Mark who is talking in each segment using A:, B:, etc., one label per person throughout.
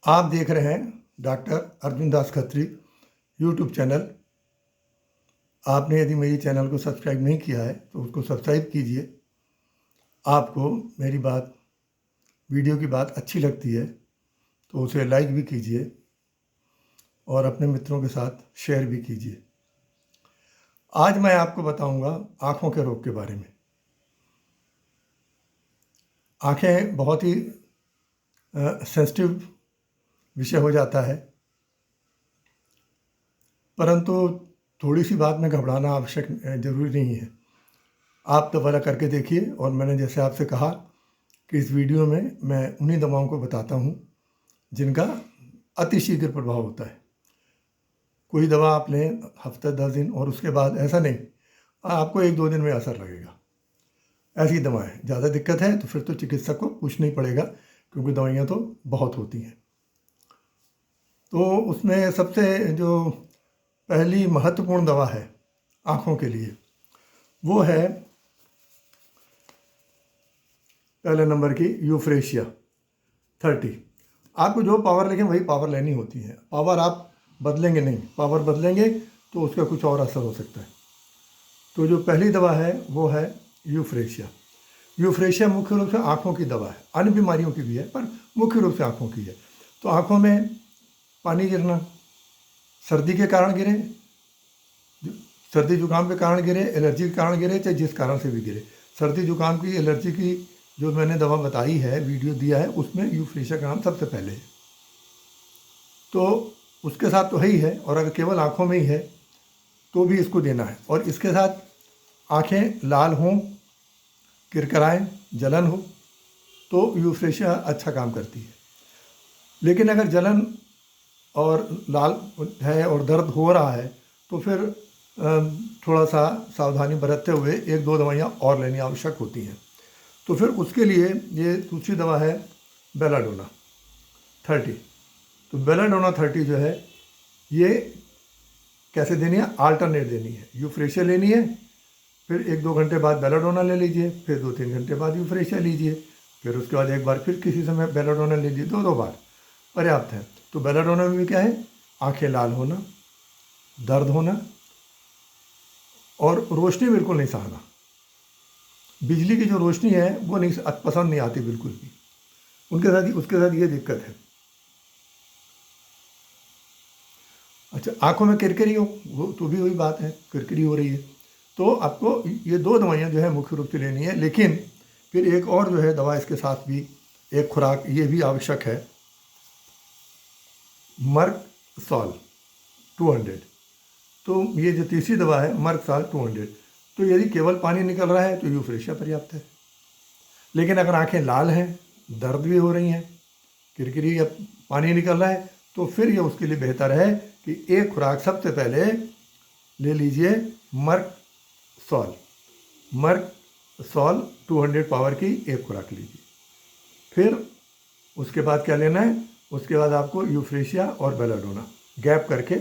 A: आप देख रहे हैं doctor Arjun Das Khatri YouTube channel. आपने यदि मेरी चैनल को सब्सक्राइब नहीं किया है तो उसको सब्सक्राइब कीजिए। आपको मेरी बात, वीडियो की बात अच्छी लगती है तो उसे लाइक भी कीजिए और अपने मित्रों के साथ शेयर भी कीजिए। आज मैं आपको बताऊंगा आँखों के रोग के बारे में। आँखें बहुत ही सेंसिटिव विषय हो जाता है, परंतु थोड़ी सी बात में घबराना आवश्यक ज़रूरी नहीं है। आप दोबारा करके देखिए। और मैंने जैसे आपसे कहा कि इस वीडियो में मैं उन्हीं दवाओं को बताता हूँ जिनका अतिशीघ्र प्रभाव होता है। कोई दवा आप लें हफ्ता 10 दिन और उसके बाद ऐसा नहीं, आपको 1-2 दिन में असर लगेगा। ऐसी दवाएं, ज़्यादा दिक्कत है तो फिर तो चिकित्सक को पूछना ही पड़ेगा, क्योंकि दवाइयाँ तो बहुत होती हैं। तो उसमें सबसे जो पहली महत्वपूर्ण दवा है आँखों के लिए, वो है पहले नंबर की यूफ्रेशिया 30। आपको जो पावर लिखें वही पावर लेनी होती है। पावर आप बदलेंगे नहीं, पावर बदलेंगे तो उसका कुछ और असर हो सकता है। तो जो पहली दवा है वो है यूफ्रेशिया। यूफ्रेशिया मुख्य रूप से आँखों की दवा है, अन्य बीमारियों की भी है पर मुख्य रूप से आँखों की है। तो आँखों में पानी गिरना, सर्दी के कारण गिरे, सर्दी जुकाम के कारण गिरे, एलर्जी के कारण गिरे, चाहे जिस कारण से भी गिरे। सर्दी जुकाम की, एलर्जी की जो मैंने दवा बताई है, वीडियो दिया है, उसमें यूफ्रेशिया का नाम सबसे पहले है। तो उसके साथ तो है ही है, और अगर केवल आँखों में ही है तो भी इसको देना है। और इसके साथ आँखें लाल हों, किरकिराएं, जलन हो तो यूफ्रेशिया अच्छा काम करती है। लेकिन अगर जलन और लाल है और दर्द हो रहा है तो फिर थोड़ा सा सावधानी बरतते हुए 1-2 दवाइयाँ और लेनी आवश्यक होती हैं। तो फिर उसके लिए ये दूसरी दवा है बेलाडोना 30। तो बेलाडोना 30 जो है ये कैसे देनी है, आल्टरनेट देनी है। यूफ्रेशिया लेनी है, फिर 1-2 घंटे बाद बेलाडोना ले लीजिए, फिर 2-3 घंटे बाद यूफ्रेशिया लीजिए, फिर उसके बाद एक बार फिर किसी समय बेलाडोना ले लीजिए। 2-2 बार पर्याप्त है। तो बेलाडोना में भी क्या है, आंखें लाल होना, दर्द होना और रोशनी बिल्कुल नहीं सहना। बिजली की जो रोशनी है वो नहीं पसंद नहीं आती बिल्कुल भी। उसके साथ ये दिक्कत है। अच्छा, आंखों में किरकिरी हो, वो तो भी वही बात है, किरकिरी हो रही है तो आपको ये 2 दवाइयाँ जो है मुख्य रूप से लेनी है। लेकिन फिर एक और जो है दवा इसके साथ भी, एक खुराक ये भी आवश्यक है, मर्क सॉल 200। तो ये जो तीसरी दवा है मर्क सॉल 200। तो यदि केवल पानी निकल रहा है तो यूफ्रेशिया पर्याप्त है। लेकिन अगर आंखें लाल हैं, दर्द भी हो रही हैं, किरकिरी या पानी निकल रहा है, तो फिर ये उसके लिए बेहतर है कि एक खुराक सबसे पहले ले लीजिए मर्क सॉल 200 पावर की एक खुराक लीजिए। फिर उसके बाद क्या लेना है, उसके बाद आपको यूफ्रेशिया और बेलाडोना गैप करके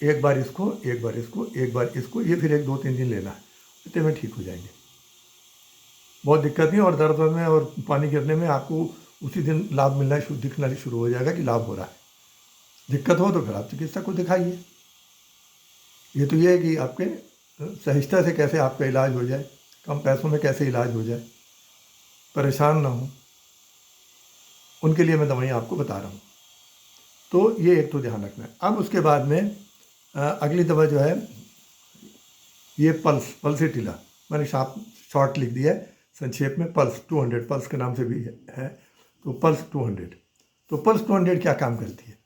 A: एक बार इसको, एक बार इसको, एक बार इसको, ये फिर 1-2-3 दिन लेना है। इतने में ठीक हो जाएंगे, बहुत दिक्कत नहीं। और दर्द में और पानी गिरने में आपको उसी दिन लाभ मिलना दिखना शुरू हो जाएगा कि लाभ हो रहा है। दिक्कत हो तो फिर आप चिकित्सक को दिखाइए। ये तो ये है कि आपके सहजता से कैसे आपका इलाज हो जाए, कम पैसों में कैसे इलाज हो जाए, परेशान ना हो, उनके लिए मैं दवाइयाँ आपको बता रहा हूँ। तो ये एक तो ध्यान रखना है। अब उसके बाद में अगली दवा जो है ये पल्सेटिला, मैंने शॉर्ट लिख दिया है, संक्षेप में पल्स 200, पल्स के नाम से भी है। तो पल्स 200। तो पल्स 200 क्या काम करती है?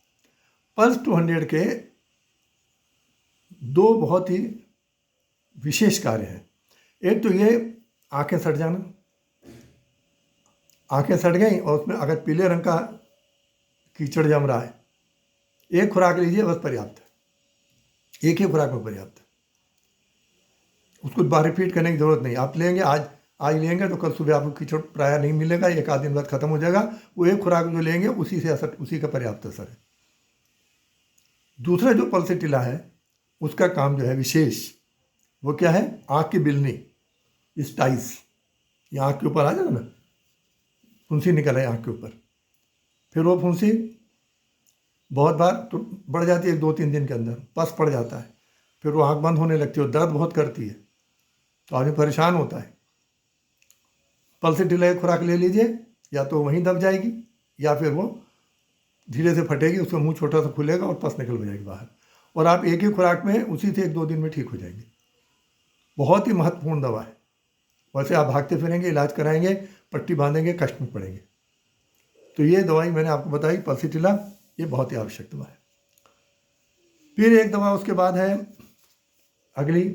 A: पल्स 200 के 2 बहुत ही विशेष कार्य हैं। एक तो ये आंखें सड़ जाना, आंखें सड़ गई और उसमें अगर पीले रंग का कीचड़ जम रहा है, एक खुराक लीजिए बस पर्याप्त है, एक ही खुराक में पर्याप्त है। उसको बार रिपीट करने की ज़रूरत नहीं। आप लेंगे आज लेंगे तो कल सुबह आपको कीचड़ प्रायः नहीं मिलेगा, 1-आध दिन बाद खत्म हो जाएगा। वो एक खुराक जो लेंगे उसी से असर, उसी का पर्याप्त असर है। दूसरा जो पल्सेटिला है उसका काम जो है विशेष, वो क्या है, आँख की बिलनी, स्टाइस, ये आँख के ऊपर आ जाए ना, फुंसी निकल आए आँख के ऊपर, फिर वो फुंसी बहुत बार तो बढ़ जाती है 2-3 दिन के अंदर, पस पड़ जाता है, फिर वो आँख बंद होने लगती है और दर्द बहुत करती है, तो आदमी परेशान होता है। पल्सिटिला खुराक ले लीजिए, या तो वहीं दब जाएगी या फिर वो धीरे से फटेगी, उसका मुंह छोटा सा खुलेगा और पस निकल जाएगी बाहर, और आप एक ही खुराक में उसी से 1-2 दिन में ठीक हो जाएंगे। बहुत ही महत्वपूर्ण दवा है। वैसे आप भागते फिरेंगे, इलाज कराएंगे, पट्टी बांधेंगे, कष्ट में पड़ेंगे। तो ये दवाई मैंने आपको बताई पल्सिटिला, ये बहुत ही आवश्यक दवा है। फिर एक दवा उसके बाद है अगली,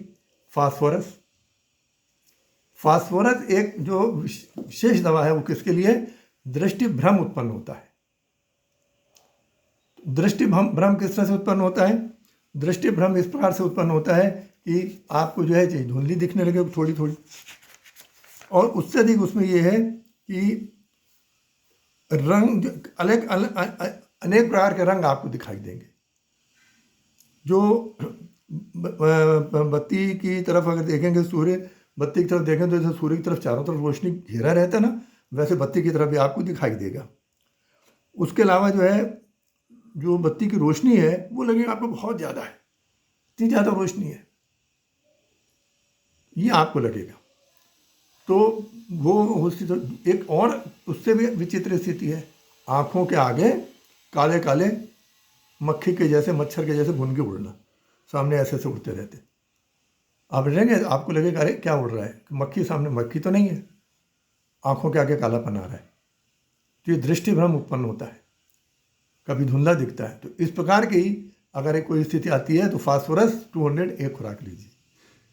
A: फास्फोरस। फास्फोरस एक जो विशेष दवा है, वो किसके लिए? दृष्टि भ्रम उत्पन्न होता है। दृष्टि भ्रम किस तरह से उत्पन्न होता है? दृष्टि भ्रम इस प्रकार से उत्पन्न होता है कि आपको जो है चीज धुंधली दिखने लगे थोड़ी थोड़ी, और उससे अधिक उसमें ये है कि रंग अनेक प्रकार के रंग आपको दिखाई देंगे। जो बत्ती की तरफ अगर देखेंगे, सूर्य बत्ती की तरफ देखें तो जैसे सूर्य की तरफ चारों तरफ रोशनी घेरा रहता है ना, वैसे बत्ती की तरफ भी आपको दिखाई देगा। उसके अलावा जो है, जो बत्ती की रोशनी है वो लगेगा आपको बहुत ज़्यादा है, इतनी ज़्यादा रोशनी है, ये आपको लगेगा। तो वो तो एक और उससे भी विचित्र स्थिति है, आँखों के आगे काले काले मक्खी के जैसे, मच्छर के जैसे भुनगे उड़ना, सामने ऐसे ऐसे उड़ते रहते। आप रहेंगे, आपको लगेगा अरे क्या उड़ रहा है, मक्खी सामने, मक्खी तो नहीं है, आँखों के आगे कालापन आ रहा है। तो ये दृष्टि भ्रम उत्पन्न होता है, कभी धुंधला दिखता है। तो इस प्रकार की अगर एक कोई स्थिति आती है तो फास्फोरस 200 एक खुराक लीजिए,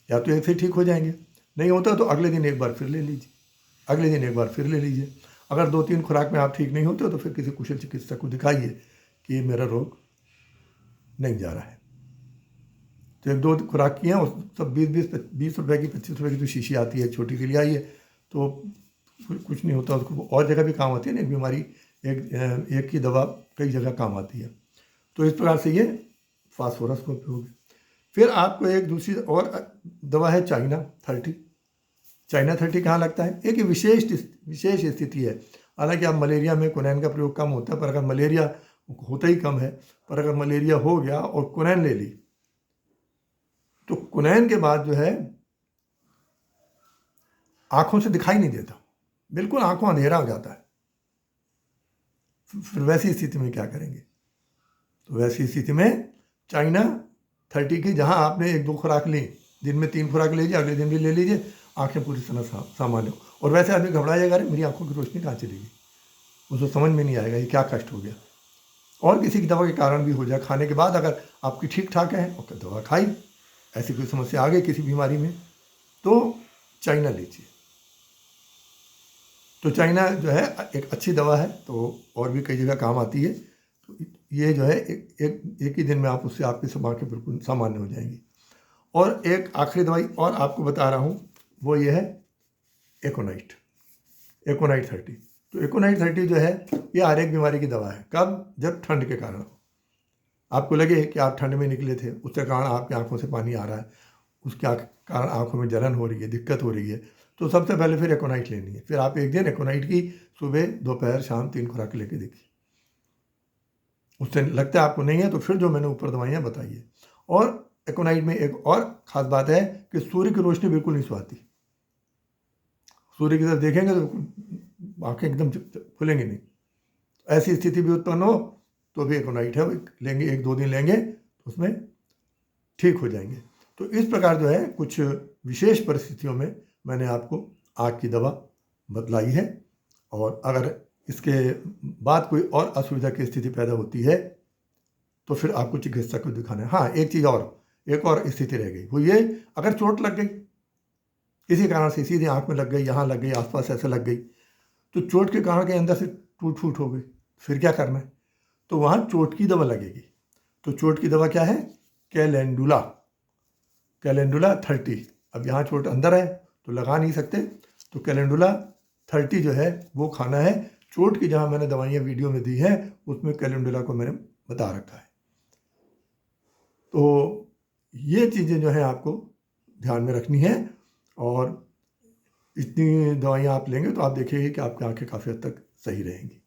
A: या तो एक से ठीक हो जाएंगे, नहीं होता तो अगले दिन एक बार फिर ले लीजिए, अगले दिन एक बार फिर ले लीजिए। अगर 2-3 खुराक में आप ठीक नहीं होते हो तो फिर किसी कुशल चिकित्सक को दिखाइए कि ये मेरा रोग नहीं जा रहा है। तो 1-2 खुराक की हैं, और सब 20 रुपए की, 25 रुपए की जो शीशी आती है छोटी सी, ले आइए, तो कुछ नहीं होता, उसको और जगह भी काम आती है ना, एक बीमारी एक की दवा कई जगह काम आती है। तो इस प्रकार से ये फास्फोरस का उपयोग है। फिर आपको एक दूसरी और दवा है चाइना 30। चाइना 30 कहाँ लगता है? एक विशेष स्थिति है। हालांकि आप मलेरिया में कुनैन का प्रयोग कम होता है, पर अगर मलेरिया होता ही कम है, पर अगर मलेरिया हो गया और कुनैन ले ली, तो कुनैन के बाद जो है आंखों से दिखाई नहीं देता, बिल्कुल आंखों अंधेरा हो जाता है। फिर वैसी स्थिति में क्या करेंगे? तो वैसी स्थिति में चाइना 30 की, जहां आपने 1-2 खुराक ली, दिन में 3 खुराक लीजिए, अगले दिन भी ले लीजिए, आंखें पूरी तरह सामान्य हो। और वैसे आदमी घबरा जाएगा, अरे मेरी आंखों की रोशनी कहाँ चली गई, उसको समझ में नहीं आएगा ये क्या कष्ट हो गया। और किसी की दवा के कारण भी हो जाए, खाने के बाद अगर आपकी ठीक ठाक है और दवा खाई, ऐसी कोई समस्या आ गई किसी बीमारी में, तो चाइना लीजिए। तो चाइना जो है एक अच्छी दवा है, तो और भी कई जगह काम आती है। तो ये जो है एक ही दिन में आप उससे आपकी सब आँखें बिल्कुल सामान्य हो जाएंगी। और एक आखिरी दवाई और आपको बता रहा हूँ, वो ये है एकोनाइट 30। तो एकोनाइट 30 जो है, ये हर एक बीमारी की दवा है। कब? जब ठंड के कारण हो, आपको लगे कि आप ठंड में निकले थे, उसके कारण आपकी आंखों से पानी आ रहा है, उसके कारण आंखों में जलन हो रही है, दिक्कत हो रही है, तो सबसे पहले फिर एकोनाइट लेनी है। फिर आप एक दिन एकोनाइट की सुबह, दोपहर, शाम 3 खुराक लेके देखिए, उससे लगता है आपको नहीं है तो फिर जो मैंने ऊपर दवाइयाँ बताइए। और एकोनाइट में एक और ख़ास बात है कि सूर्य की रोशनी बिल्कुल नहीं सुहाती, सूर्य की तरफ देखेंगे तो आँखें एकदम खुलेंगे नहीं। ऐसी स्थिति भी उत्पन्न हो तो भी एकोनाइट है, लेंगे, 1-2 दिन लेंगे तो उसमें ठीक हो जाएंगे। तो इस प्रकार जो है कुछ विशेष परिस्थितियों में मैंने आपको आँख की दवा बतलाई है, और अगर इसके बाद कोई और असुविधा की स्थिति पैदा होती है तो फिर आपको चिकित्सक को दिखाना है। हाँ, एक चीज़ और, एक और स्थिति रह गई, वो ये, अगर चोट लग गई किसी कारण से, सीधे आँख में लग गई, यहाँ लग गई, आसपास ऐसे लग गई, तो चोट के कारण के अंदर से टूट फूट हो गई, फिर क्या करना है? तो वहाँ चोट की दवा लगेगी। तो चोट की दवा क्या है? कैलेंडुला 30। अब यहाँ चोट अंदर है तो लगा नहीं सकते, तो कैलेंडुला 30 जो है वो खाना है। चोट की जहाँ मैंने दवाइयाँ वीडियो में दी हैं, उसमें कैलेंडुला को मैंने बता रखा है। तो ये चीज़ें जो है आपको ध्यान में रखनी है, और इतनी दवाइयाँ आप लेंगे तो आप देखिए कि आपकी आँखें काफ़ी हद तक सही रहेंगी।